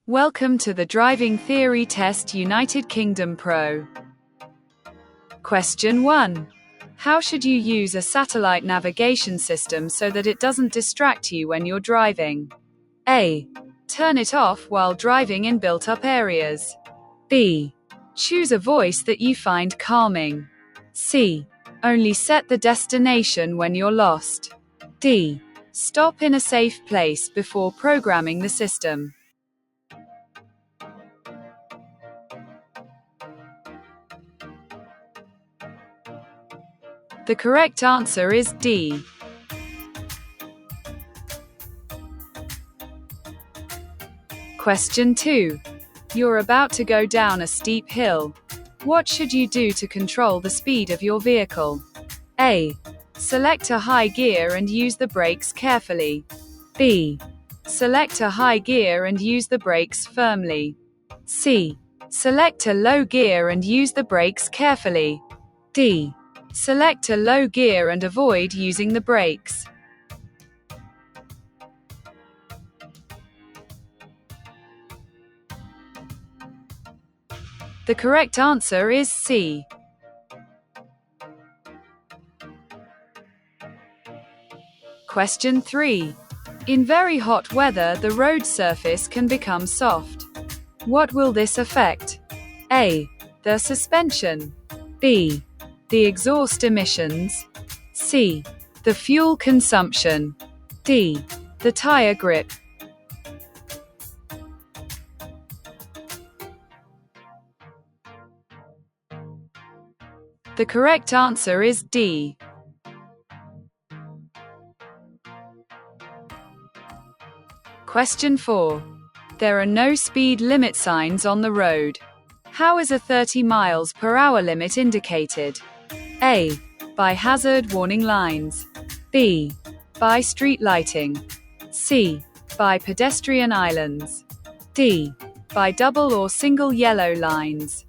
Welcome to the Driving Theory Test United Kingdom Pro. Question 1. How should you use a satellite navigation system so that it doesn't distract you when you're driving? A. Turn it off while driving in built-up areas. B. Choose a voice that you find calming. C. Only set the destination when you're lost. D. Stop in a safe place before programming the system. The correct answer is D. Question 2. You're about to go down a steep hill. What should you do to control the speed of your vehicle? A. Select a high gear and use the brakes carefully. B. Select a high gear and use the brakes firmly. C. Select a low gear and use the brakes carefully. D. Select a low gear and avoid using the brakes. The correct answer is C. Question 3. In very hot weather, the road surface can become soft. What will this affect? A. The suspension. B. The exhaust emissions. C. The fuel consumption. D. The tire grip. The correct answer is D. Question 4. There are no speed limit signs on the road. How is a 30 miles per hour limit indicated? A. By hazard warning lines. B. By street lighting. C. By pedestrian islands. D. By double or single yellow lines.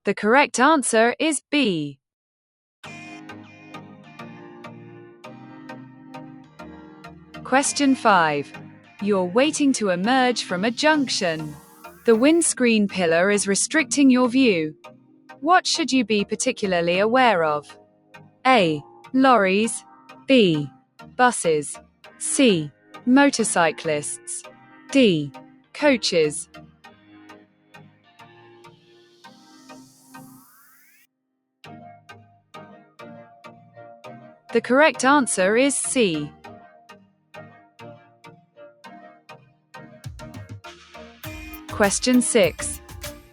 The correct answer is B. Question 5. You're waiting to emerge from a junction. The windscreen pillar is restricting your view. What should you be particularly aware of? A. Lorries. B. Buses. C. Motorcyclists. D. Coaches. The correct answer is C. Question 6.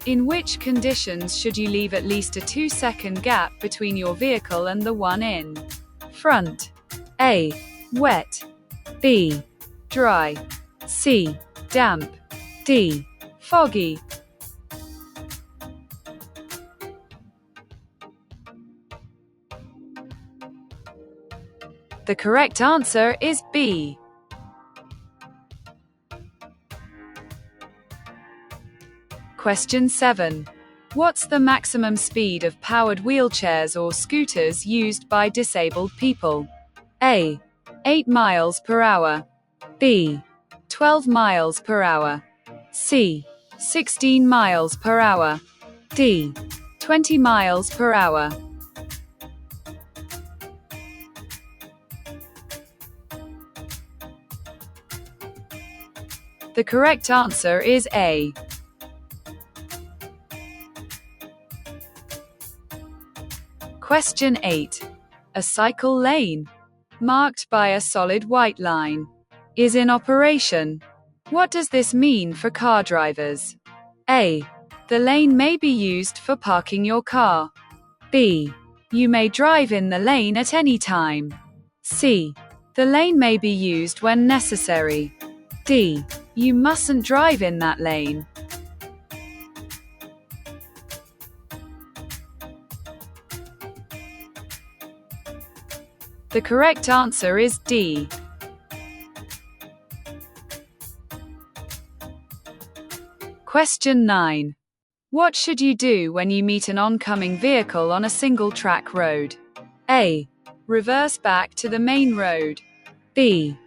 In which conditions should you leave at least a 2-second gap between your vehicle and the one in front? A. Wet. B. Dry. C. Damp. D. Foggy. The correct answer is B. Question 7. What's the maximum speed of powered wheelchairs or scooters used by disabled people? A. 8 miles per hour. B. 12 miles per hour. C. 16 miles per hour. D. 20 miles per hour. The correct answer is A. Question 8. A cycle lane, marked by a solid white line, is in operation. What does this mean for car drivers? A. The lane may be used for parking your car. B. You may drive in the lane at any time. C. The lane may be used when necessary. D. You mustn't drive in that lane. The correct answer is D. Question 9. What should you do when you meet an oncoming vehicle on a single-track road? A. Reverse back to the main road. B.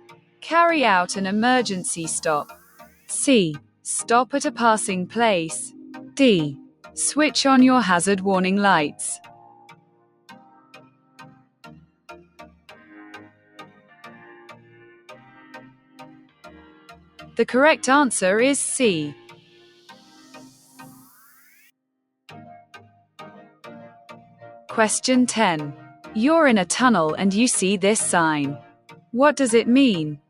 Carry out an emergency stop. C. Stop at a passing place. D. Switch on your hazard warning lights. The correct answer is C. Question 10. You're in a tunnel and you see this sign. What does it mean?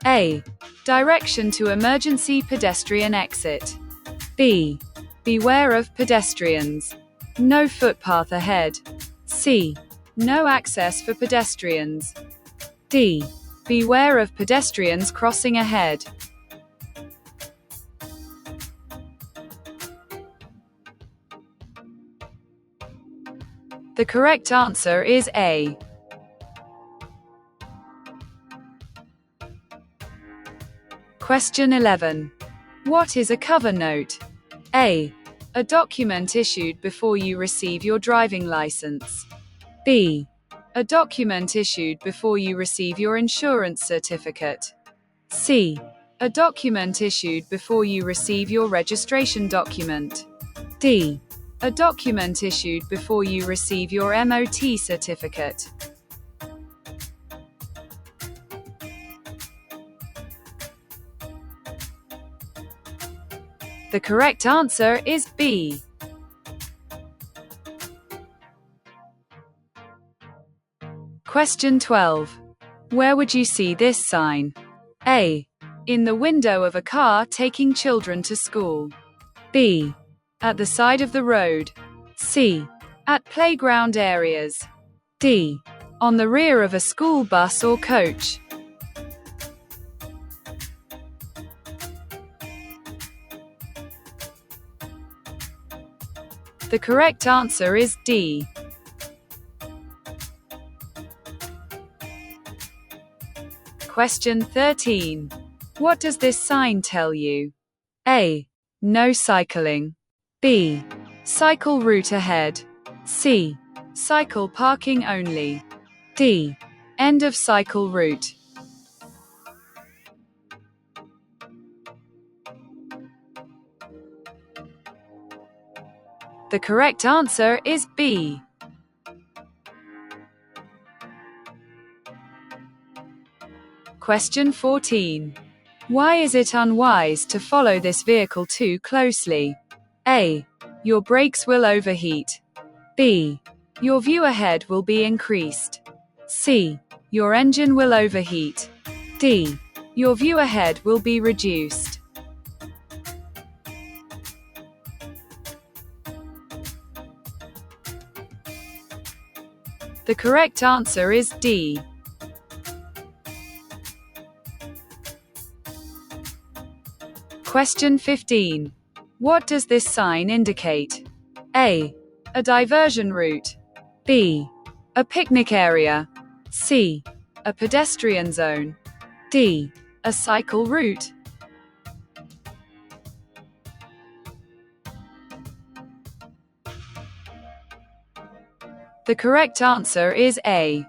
A. Direction to emergency pedestrian exit. B. Beware of pedestrians. No footpath ahead. C. No access for pedestrians. D. Beware of pedestrians crossing ahead. The correct answer is A. Question 11. What is a cover note? A. A document issued before you receive your driving license. B. A document issued before you receive your insurance certificate. C. A document issued before you receive your registration document. D. A document issued before you receive your MOT certificate. The correct answer is B. Question 12. Where would you see this sign? A. In the window of a car taking children to school. B. At the side of the road. C. At playground areas. D. On the rear of a school bus or coach. The correct answer is D. Question 13. What does this sign tell you? A. No cycling. B. Cycle route ahead. C. Cycle parking only. D. End of cycle route. The correct answer is B. Question 14. Why is it unwise to follow this vehicle too closely? A. Your brakes will overheat. B. Your view ahead will be increased. C. Your engine will overheat. D. Your view ahead will be reduced. The correct answer is D. Question 15. What does this sign indicate? A. A diversion route. B. A picnic area. C. A pedestrian zone. D. A cycle route. The correct answer is A.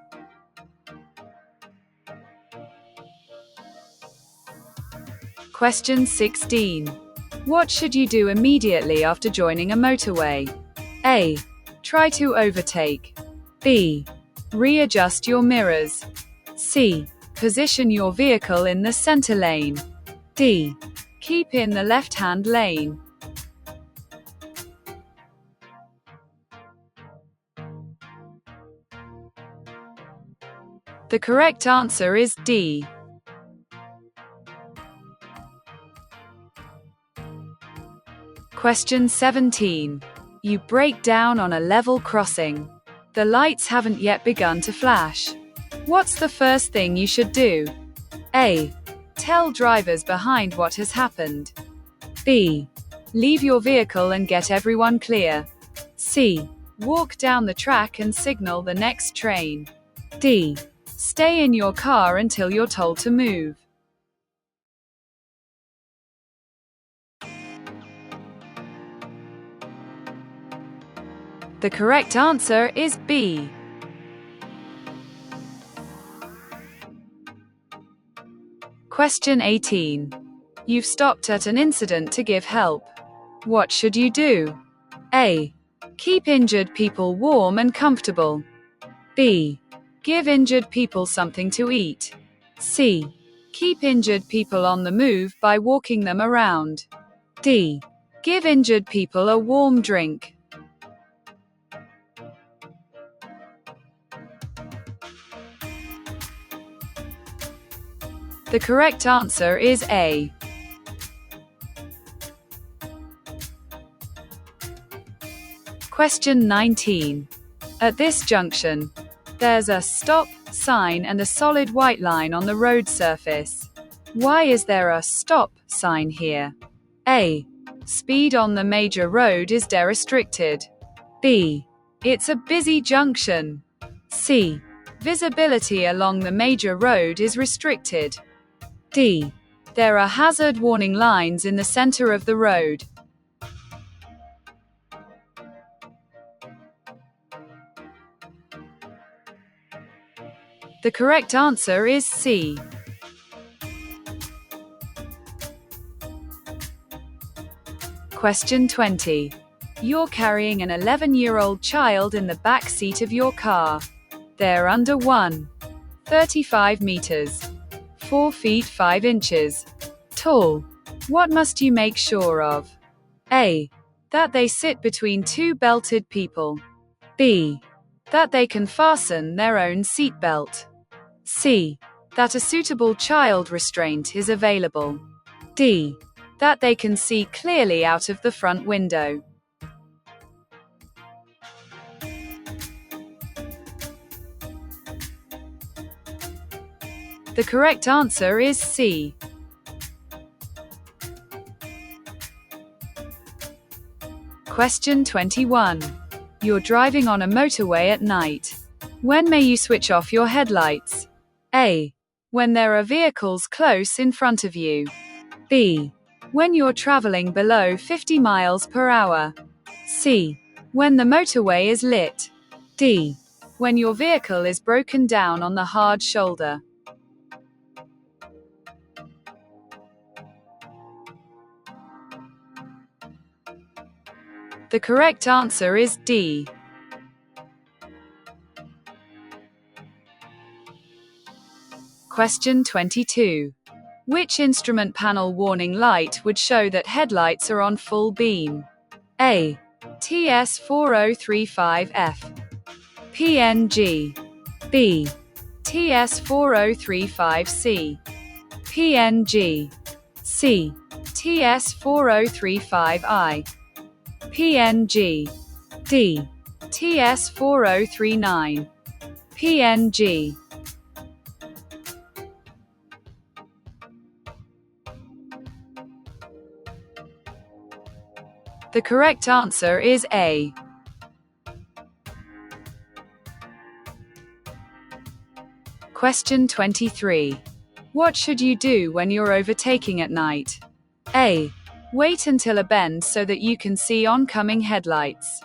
Question 16. What should you do immediately after joining a motorway? A. Try to overtake. B. Readjust your mirrors. C. Position your vehicle in the center lane. D. Keep in the left-hand lane. The correct answer is D. Question 17. You brake down on a level crossing. The lights haven't yet begun to flash. What's the first thing you should do? A. Tell drivers behind what has happened. B. Leave your vehicle and get everyone clear. C. Walk down the track and signal the next train. D. Stay in your car until you're told to move. The correct answer is B. Question 18. You've stopped at an incident to give help. What should you do? A. Keep injured people warm and comfortable. B. Give injured people something to eat. C. Keep injured people on the move by walking them around. D. Give injured people a warm drink. The correct answer is A. Question 19. At this junction, there's a stop sign and a solid white line on the road surface. Why is there a stop sign here? A. Speed on the major road is restricted. B. It's a busy junction. C. Visibility along the major road is restricted. D. There are hazard warning lines in the center of the road. The correct answer is C. Question 20. You're carrying an 11-year-old child in the back seat of your car. They're under 1.35 meters, 4 feet 5 inches tall. What must you make sure of? A. That they sit between two belted people. B. That they can fasten their own seatbelt. C. That a suitable child restraint is available. D. That they can see clearly out of the front window. The correct answer is C. Question 21. You're driving on a motorway at night. When may you switch off your headlights? A. When there are vehicles close in front of you. B. When you're traveling below 50 miles per hour. C. When the motorway is lit. D. When your vehicle is broken down on the hard shoulder. The correct answer is D. Question 22. Which instrument panel warning light would show that headlights are on full beam? A. TS4035F. PNG. B. TS4035C. PNG. C. TS4035I. PNG. D. TS4039. PNG. The correct answer is A. Question 23. What should you do when you're overtaking at night? A. Wait until a bend so that you can see oncoming headlights.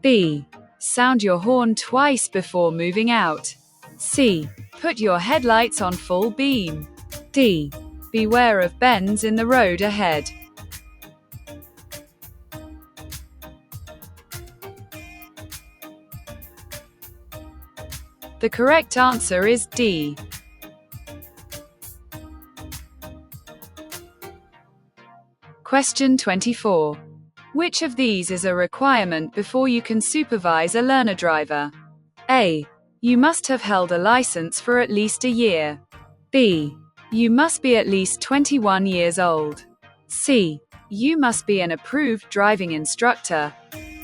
B. Sound your horn twice before moving out. C. Put your headlights on full beam. D. Beware of bends in the road ahead. The correct answer is D. Question 24. Which of these is a requirement before you can supervise a learner driver? A. You must have held a license for at least a year. B. You must be at least 21 years old. C. You must be an approved driving instructor.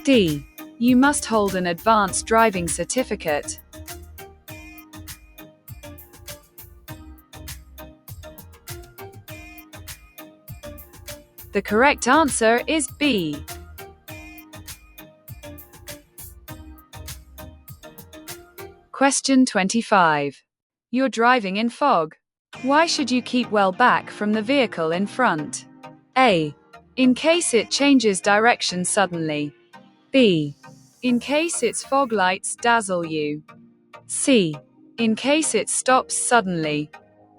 D. You must hold an advanced driving certificate. The correct answer is B. Question 25. You're driving in fog. Why should you keep well back from the vehicle in front? A. In case it changes direction suddenly. B. In case its fog lights dazzle you. C. In case it stops suddenly.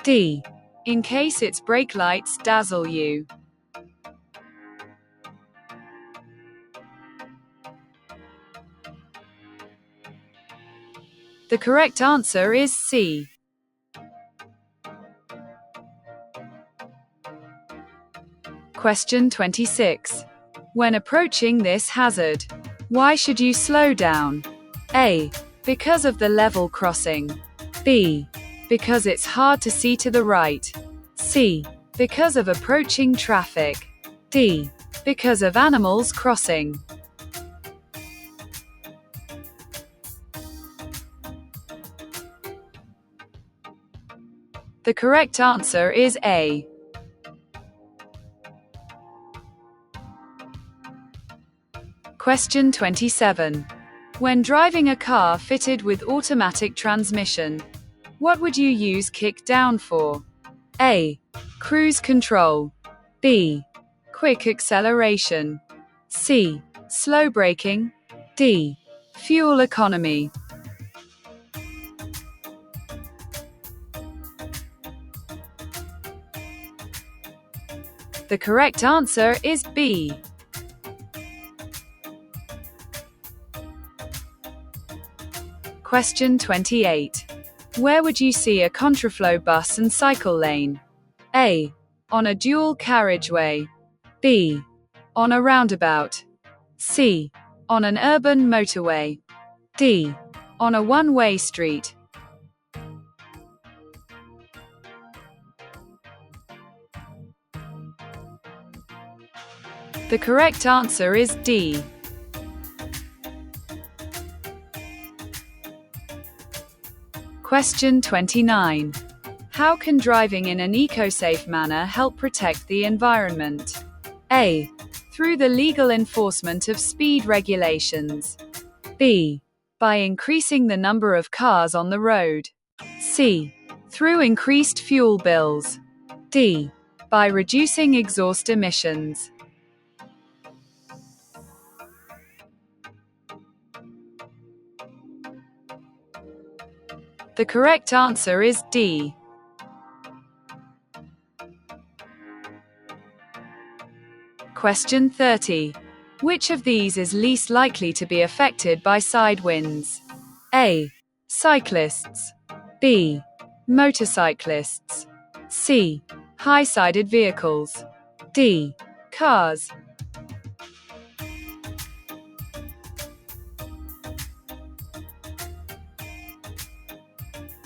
D. in case its brake lights dazzle you. The correct answer is C. Question 26. When approaching this hazard, why should you slow down? A. Because of the level crossing. B. Because it's hard to see to the right. C. Because of approaching traffic. D. Because of animals crossing. The correct answer is A. Question 27. When driving a car fitted with automatic transmission, what would you use kick down for? A. Cruise control. B. Quick acceleration. C. Slow braking. D. Fuel economy. The correct answer is B. Question 28. Where would you see a contraflow bus and cycle lane? A. On a dual carriageway. B. On a roundabout. C. On an urban motorway. D. On a one-way street. The correct answer is D. Question 29. How can driving in an eco-safe manner help protect the environment? A. Through the legal enforcement of speed regulations. B. By increasing the number of cars on the road. C. Through increased fuel bills. D. By reducing exhaust emissions. The correct answer is D. Question 30. Which of these is least likely to be affected by side winds? A. Cyclists. B. Motorcyclists. C. High-sided vehicles. D. Cars.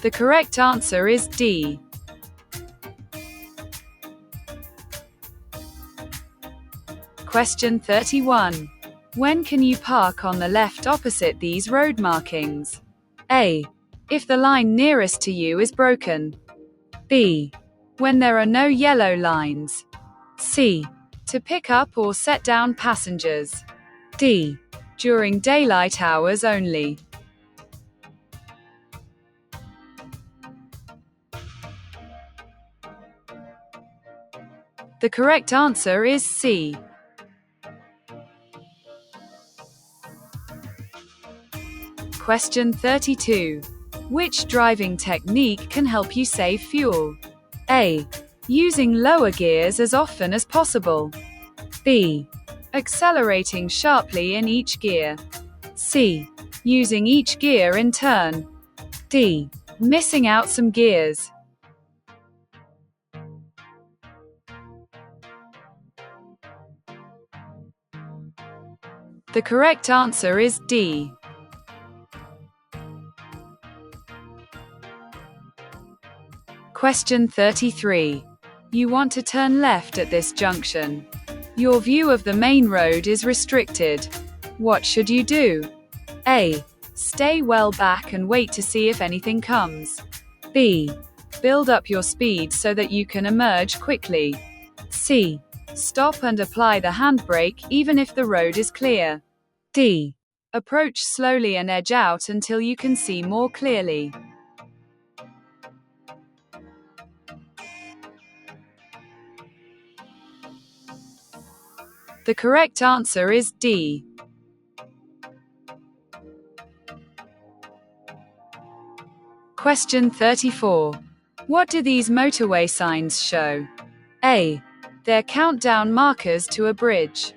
The correct answer is D. Question 31. When can you park on the left opposite these road markings? A. If the line nearest to you is broken. B. When there are no yellow lines. C. To pick up or set down passengers. D. During daylight hours only. The correct answer is C. Question 32. Which driving technique can help you save fuel? A. Using lower gears as often as possible. B. Accelerating sharply in each gear. C. Using each gear in turn. D. Missing out some gears. The correct answer is D. Question 33. You want to turn left at this junction. Your view of the main road is restricted. What should you do? A. Stay well back and wait to see if anything comes. B. Build up your speed so that you can emerge quickly. C. Stop and apply the handbrake even if the road is clear. D. Approach slowly and edge out until you can see more clearly. The correct answer is D. Question 34. What do these motorway signs show? A. They're countdown markers to a bridge.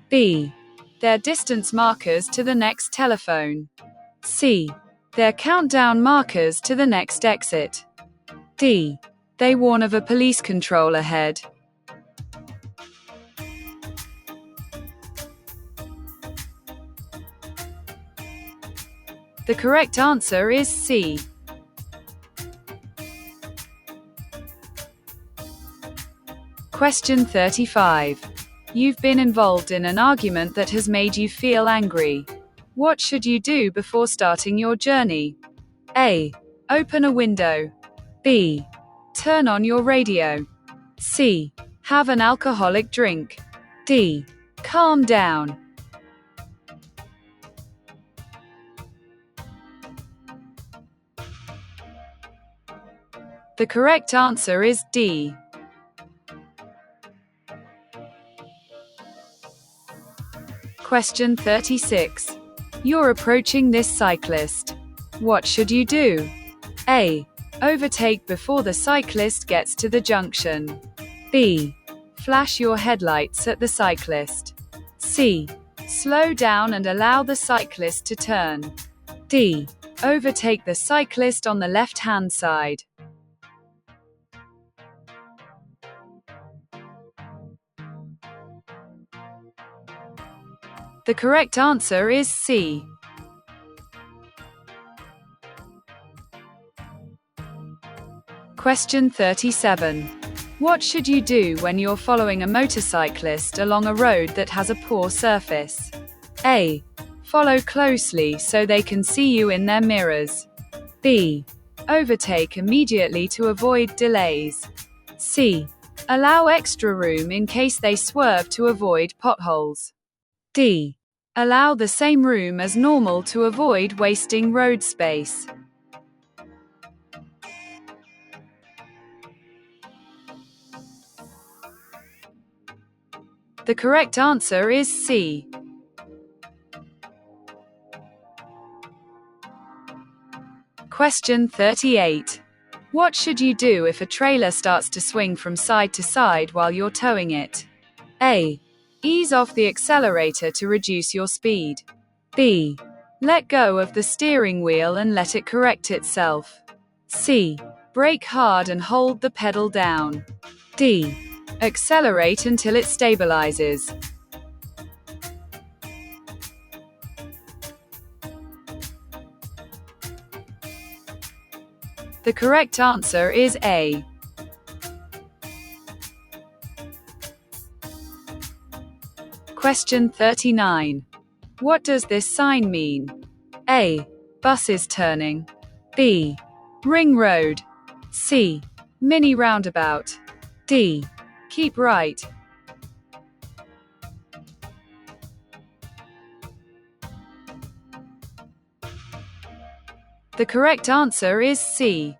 B. They're distance markers to the next telephone. C. They're countdown markers to the next exit. D. They warn of a police control ahead. The correct answer is C. Question 35. You've been involved in an argument that has made you feel angry. What should you do before starting your journey? A. Open a window. B. Turn on your radio. C. Have an alcoholic drink. D. Calm down. The correct answer is D. Question 36. You're approaching this cyclist. What should you do? A. Overtake before the cyclist gets to the junction. B. Flash your headlights at the cyclist. C. Slow down and allow the cyclist to turn. D. Overtake the cyclist on the left-hand side. The correct answer is C. Question 37. What should you do when you're following a motorcyclist along a road that has a poor surface? A. Follow closely so they can see you in their mirrors. B. Overtake immediately to avoid delays. C. Allow extra room in case they swerve to avoid potholes. D. Allow the same room as normal to avoid wasting road space. The correct answer is C. Question 38. What should you do if a trailer starts to swing from side to side while you're towing it? A. Ease off the accelerator to reduce your speed. B. Let go of the steering wheel and let it correct itself. C. Brake hard and hold the pedal down. D. Accelerate until it stabilizes. The correct answer is A. Question 39. What does this sign mean? A. Buses turning. B. Ring road. C. Mini roundabout. D. Keep right. The correct answer is C.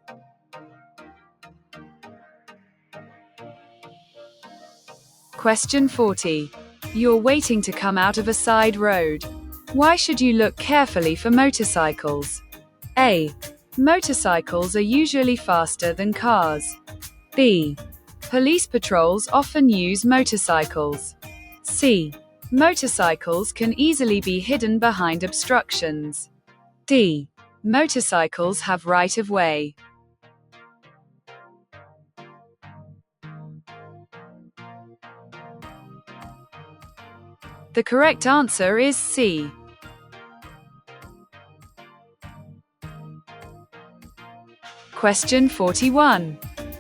Question 40. You're waiting to come out of a side road. Why should you look carefully for motorcycles? A. Motorcycles are usually faster than cars. B. Police patrols often use motorcycles. C. Motorcycles can easily be hidden behind obstructions. D. Motorcycles have right of way. The correct answer is C. Question 41.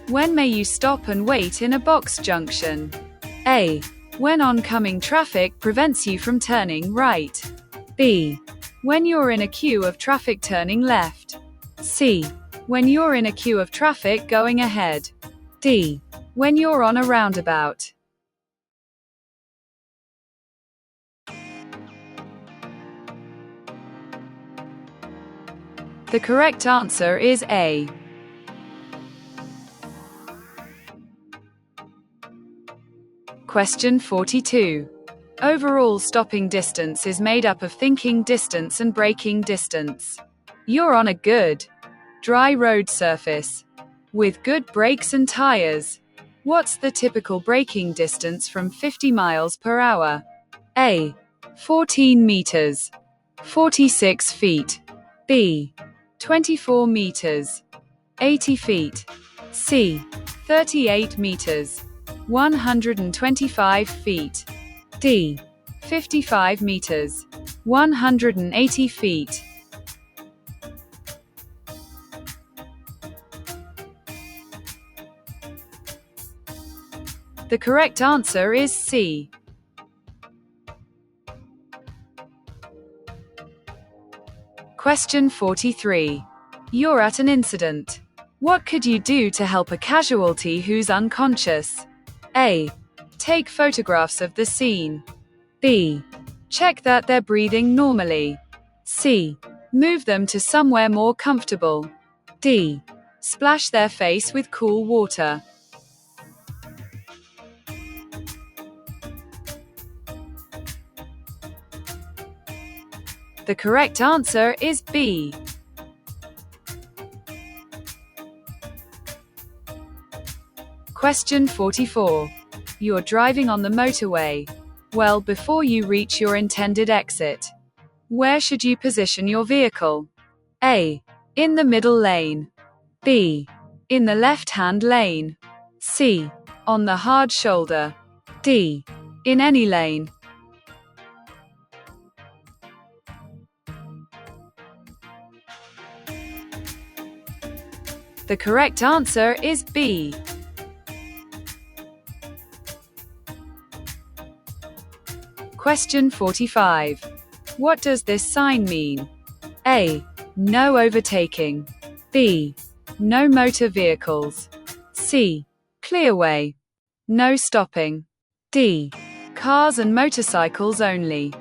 When may you stop and wait in a box junction? A. When oncoming traffic prevents you from turning right. B. When you're in a queue of traffic turning left. C. When you're in a queue of traffic going ahead. D. When you're on a roundabout. The correct answer is A. Question 42. Overall stopping distance is made up of thinking distance and braking distance. You're on a good, dry road surface. with good brakes and tires. What's the typical braking distance from 50 miles per hour? A. 14 meters. 46 feet. B. 24 meters. 80 feet. C. 38 meters. 125 feet. D. 55 meters. 180 feet. The correct answer is C. Question 43. You're at an incident. What could you do to help a casualty who's unconscious? A. Take photographs of the scene. B. Check that they're breathing normally. C. Move them to somewhere more comfortable. D. Splash their face with cool water. The correct answer is B. Question 44. You're driving on the motorway. Well, before you reach your intended exit, where should you position your vehicle? A. In the middle lane. B. In the left-hand lane. C. On the hard shoulder. D. In any lane. The correct answer is B. Question 45. What does this sign mean? A. No overtaking. B. No motor vehicles. C. Clearway. No stopping. D. Cars and motorcycles only.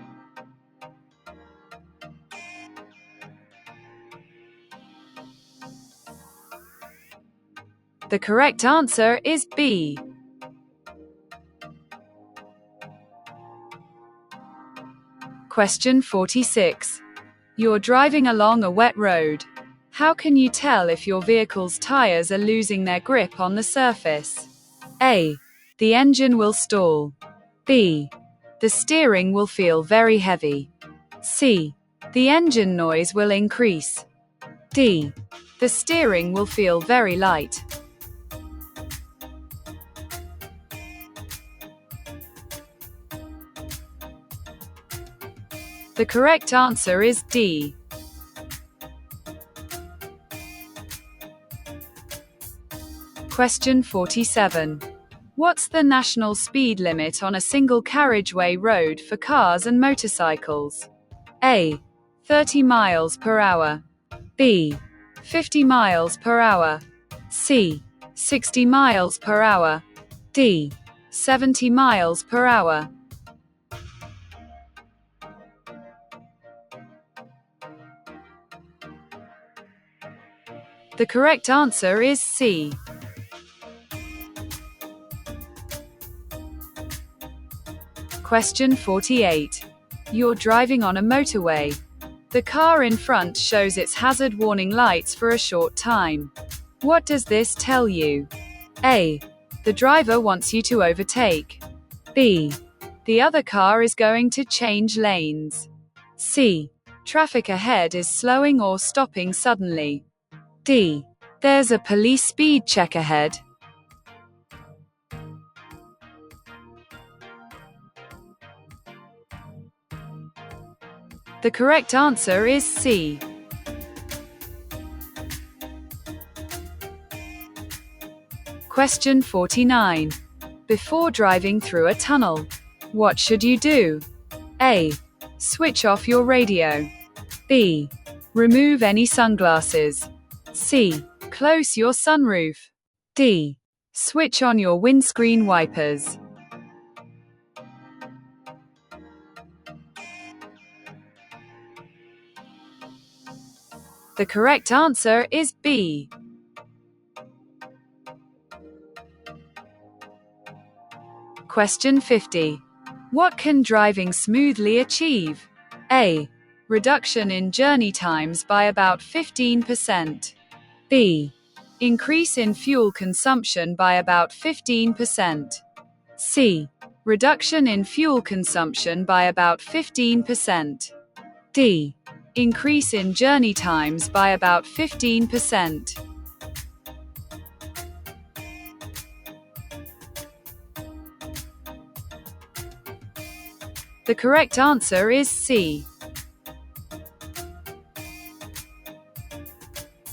The correct answer is B. Question 46. You're driving along a wet road. How can you tell if your vehicle's tires are losing their grip on the surface? A. The engine will stall. B. The steering will feel very heavy. C. The engine noise will increase. D. The steering will feel very light. The correct answer is D. Question 47. What's the national speed limit on a single carriageway road for cars and motorcycles? A. 30 miles per hour. B. 50 miles per hour. C. 60 miles per hour. D. 70 miles per hour. The correct answer is C. Question 48. You're driving on a motorway. The car in front shows its hazard warning lights for a short time. What does this tell you? A. The driver wants you to overtake. B. The other car is going to change lanes. C. Traffic ahead is slowing or stopping suddenly. D. There's a police speed check ahead. The correct answer is C. Question 49. Before driving through a tunnel, what should you do? A. Switch off your radio. B. Remove any sunglasses. C. Close your sunroof. D. Switch on your windscreen wipers. The correct answer is B. Question 50. What can driving smoothly achieve? A. Reduction in journey times by about 15%. B. Increase in fuel consumption by about 15%. C. Reduction in fuel consumption by about 15%. D. Increase in journey times by about 15%. The correct answer is C.